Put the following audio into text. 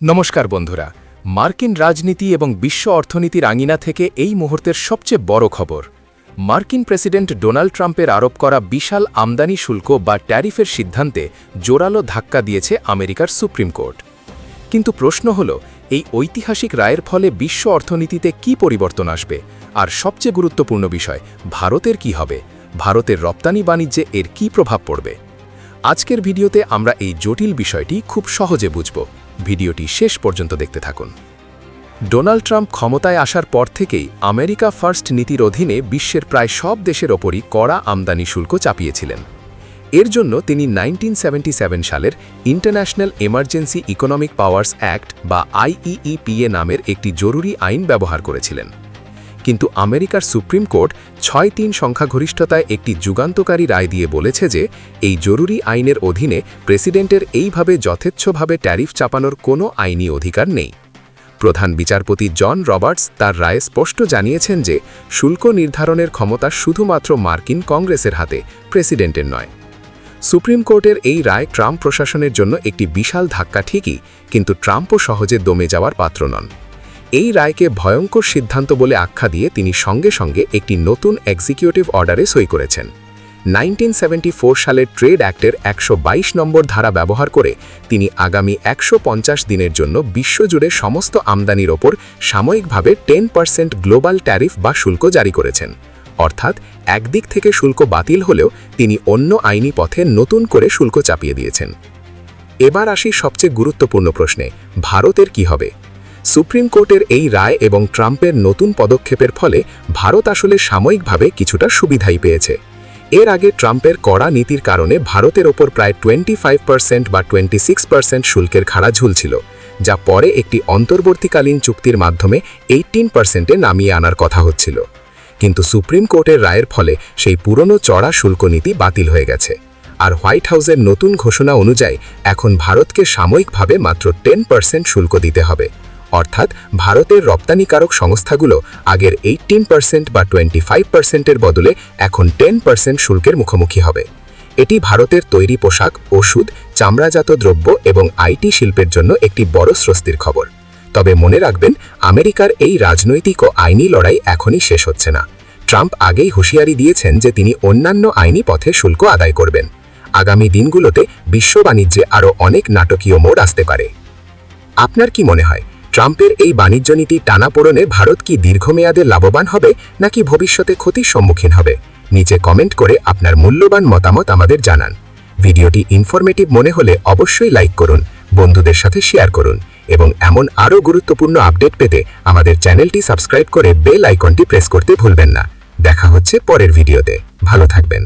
নমস্কার বন্ধুরা, মার্কিন রাজনীতি এবং বিশ্ব অর্থনীতির আঙিনা থেকে এই মুহূর্তের সবচেয়ে বড় খবর। মার্কিন প্রেসিডেন্ট ডোনাল্ড ট্রাম্পের আরোপ করা বিশাল আমদানি শুল্ক বা ট্যারিফের সিদ্ধান্তে জোরালো ধাক্কা দিয়েছে আমেরিকার সুপ্রিম কোর্ট। কিন্তু প্রশ্ন হল, এই ঐতিহাসিক রায়ের ফলে বিশ্ব অর্থনীতিতে কি পরিবর্তন আসবে? আর সবচেয়ে গুরুত্বপূর্ণ বিষয়, ভারতের কি হবে? ভারতের রপ্তানি বাণিজ্যে এর কি প্রভাব পড়বে? আজকের ভিডিওতে আমরা এই জটিল বিষয়টি খুব সহজে বুঝব। ভিডিওটি শেষ পর্যন্ত দেখতে থাকুন। ডোনাল্ড ট্রাম্প ক্ষমতায় আসার পর থেকেই আমেরিকা ফার্স্ট নীতির অধীনে বিশ্বের প্রায় সব দেশের ওপরই কড়া আমদানি শুল্ক চাপিয়েছিলেন। এর জন্য তিনি 1977 সালের international emergency economic powers act বা IEEPA নামের একটি জরুরি আইন ব্যবহার করেছিলেন। কিন্তু আমেরিকার সুপ্রিম কোর্ট 6-3 সংখ্যাগরিষ্ঠতায় একটি যুগান্তকারী রায় দিয়ে বলেছে যে এই জরুরি আইনের অধীনে প্রেসিডেন্টের এইভাবে যথেচ্ছভাবে ট্যারিফ চাপানোর কোনো আইনি অধিকার নেই। প্রধান বিচারপতি জন রবার্টস তার রায়ে স্পষ্ট জানিয়েছেন যে শুল্ক নির্ধারণের ক্ষমতা শুধুমাত্র মার্কিন কংগ্রেসের হাতে, প্রেসিডেন্টের নয়। সুপ্রিম কোর্টের এই রায় ট্রাম্প প্রশাসনের জন্য একটি বিশাল ধাক্কা ঠিকই, কিন্তু ট্রাম্পও সহজে দমে যাওয়ার পাত্র নন। এই রায়কে ভয়ঙ্কর সিদ্ধান্ত বলে আখ্যা দিয়ে তিনি সঙ্গে সঙ্গে একটি নতুন এক্সিকিউটিভ অর্ডারে সই করেছেন। 1974 সালের ট্রেড অ্যাক্টের 122 নম্বর ধারা ব্যবহার করে তিনি আগামী 150 দিনের জন্য বিশ্বজুড়ে সমস্ত আমদানির ওপর সাময়িকভাবে 10% গ্লোবাল ট্যারিফ বা শুল্ক জারি করেছেন। অর্থাৎ একদিক থেকে শুল্ক বাতিল হলেও তিনি অন্য আইনি পথে নতুন করে শুল্ক চাপিয়ে দিয়েছেন। এবার আসি সবচেয়ে গুরুত্বপূর্ণ প্রশ্নে, ভারতের কি হবে? সুপ্রিম কোর্টের এই রায় এবং ট্রাম্পের নতুন পদক্ষেপের ফলে ভারত আসলে সাময়িকভাবে কিছুটা সুবিধাই পেয়েছে। এর আগে ট্রাম্পের কড়া নীতির কারণে ভারতের ওপর প্রায় 25% বা 26% শুল্কের খাড়া ঝুলছিল, যা পরে একটি অন্তর্বর্তীকালীন চুক্তির মাধ্যমে 18%-এ নামিয়ে আনার কথা হচ্ছিল। কিন্তু সুপ্রিম কোর্টের রায়ের ফলে সেই পুরনো চড়া শুল্ক নীতি বাতিল হয়ে গেছে। আর হোয়াইট হাউসের নতুন ঘোষণা অনুযায়ী এখন ভারতকে সাময়িকভাবে মাত্র 10% শুল্ক দিতে হবে। অর্থাৎ ভারতের রপ্তানিকারক সংস্থাগুলো আগের 18% বা 25%-এর বদলে এখন 10% শুল্কের মুখোমুখি হবে। এটি ভারতের তৈরি পোশাক, ওষুধ, চামড়াজাত দ্রব্য এবং আইটি শিল্পের জন্য একটি বড় স্বস্তির খবর। তবে মনে রাখবেন, আমেরিকার এই রাজনৈতিক ও আইনি লড়াই এখনই শেষ হচ্ছে না। ট্রাম্প আগেই হুঁশিয়ারি দিয়েছেন যে তিনি অন্যান্য আইনি পথে শুল্ক আদায় করবেন। আগামী দিনগুলোতে বিশ্ব বাণিজ্যে আরও অনেক নাটকীয় মোড় আসতে পারে। আপনার কি মনে হয়, ট্রাম্পের এই বাণিজ্য নীতি টানাপোড়েনে ভারত কি দীর্ঘমেয়াদে লাভবান হবে নাকি ভবিষ্যতে ক্ষতির সম্মুখীন হবে? নিচে কমেন্ট করে আপনার মূল্যবান মতামত আমাদের জানান। ভিডিওটি ইনফরমেটিভ মনে হলে অবশ্যই লাইক করুন, বন্ধুদের সাথে শেয়ার করুন এবং এমন আরও গুরুত্বপূর্ণ আপডেট পেতে আমাদের চ্যানেলটি সাবস্ক্রাইব করে বেল আইকনটি প্রেস করতে ভুলবেন না। দেখা হচ্ছে পরের ভিডিওতে। ভালো থাকবেন।